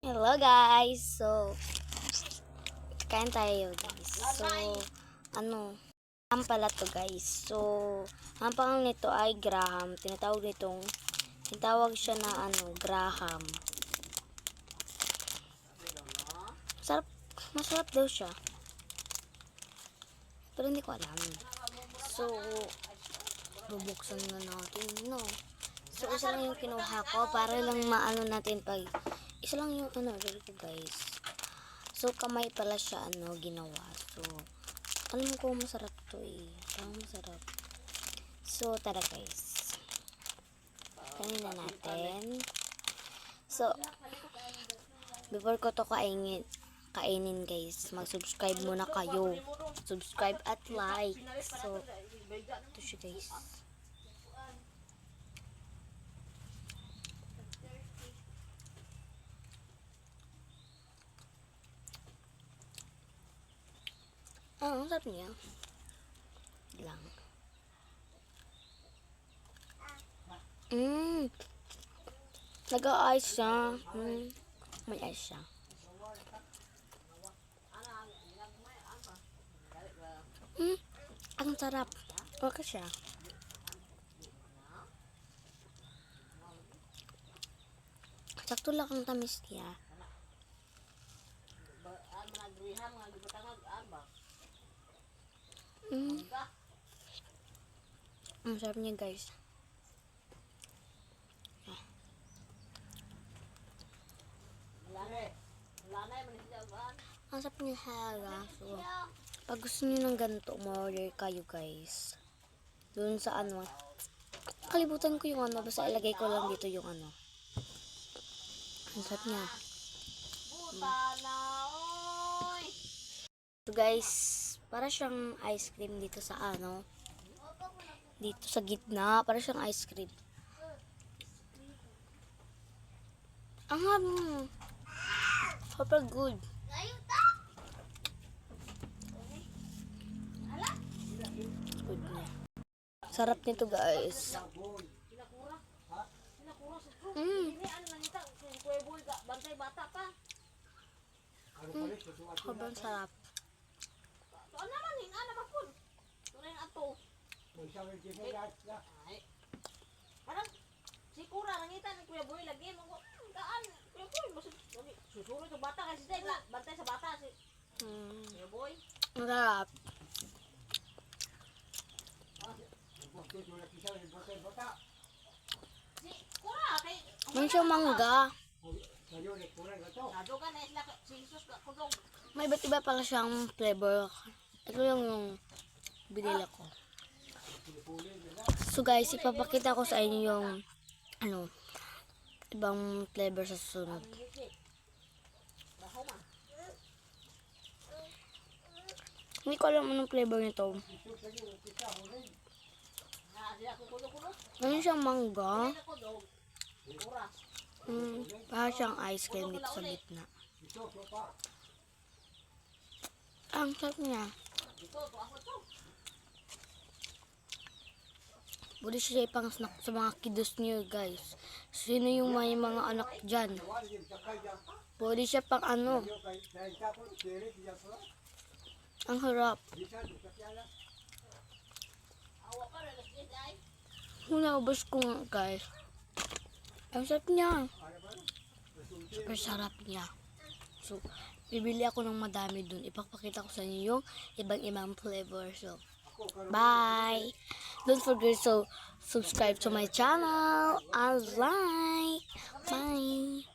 Hello guys! So, kain tayo guys. So, ham pala to guys. So, ang pangalan nito ay Graham. Tinatawag siya na Graham. Masarap daw siya. Pero hindi ko alam. So, bubuksan na natin, no? So, isa lang yung kinuha ko para lang maano natin pag isa lang yung order ko guys. So, kamay pala siya ginawa. So, alam ko masarap to eh. Parang masarap. So, tara guys. Kainin na natin. So, before ko to kainin guys, mag-subscribe muna kayo. Subscribe at like. So, ito siya guys. Ang sarap niya. Lang. Nag-a-ice siya. May ice siya. Ang sarap. Okay siya. Sakto lang ang tamis niya. Ang sarap niya guys. Ang sarap niya haga. So, pag gusto niyo ng ganito, umorder kayo guys. Doon sa kalibutan ko yung basta ilagay ko lang dito yung Ang sarap niya. So guys, para siyang ice cream dito sa dito sa gitna, para siyang ice cream. Super good. Good na. Sarap nito guys. Sobrang sarap. Parang sikura nangita ni Kuya Boy lagi mo gaan Kuya Boy susuro sa bata kasi siya bantay sa bata si Kuya Boy. Masarap. Sikura kay May siyang mangga. nadugan na sila si Jesus kudog. May iba't iba pala siyang flavor. Ito yung binila ko. So guys, ipapakita ko sa inyo yung ibang flavor sa susunod. Hindi ko alam anong flavor nito. Ano siyang mangga? Para siyang ice cream dito sa gitna. Ang sarap niya. Pwede siya ipang snack sa mga kiddos niyo guys. Sino yung may mga anak dyan? Pwede siya pang Ang harap. Naubos ko nga guys. Ang sarap niya. Super sarap niya. So, bibili ako ng madami dun. Ipapakita ko sa inyo yung ibang flavor. So, bye! Don't forget to subscribe to my channel and like. Bye!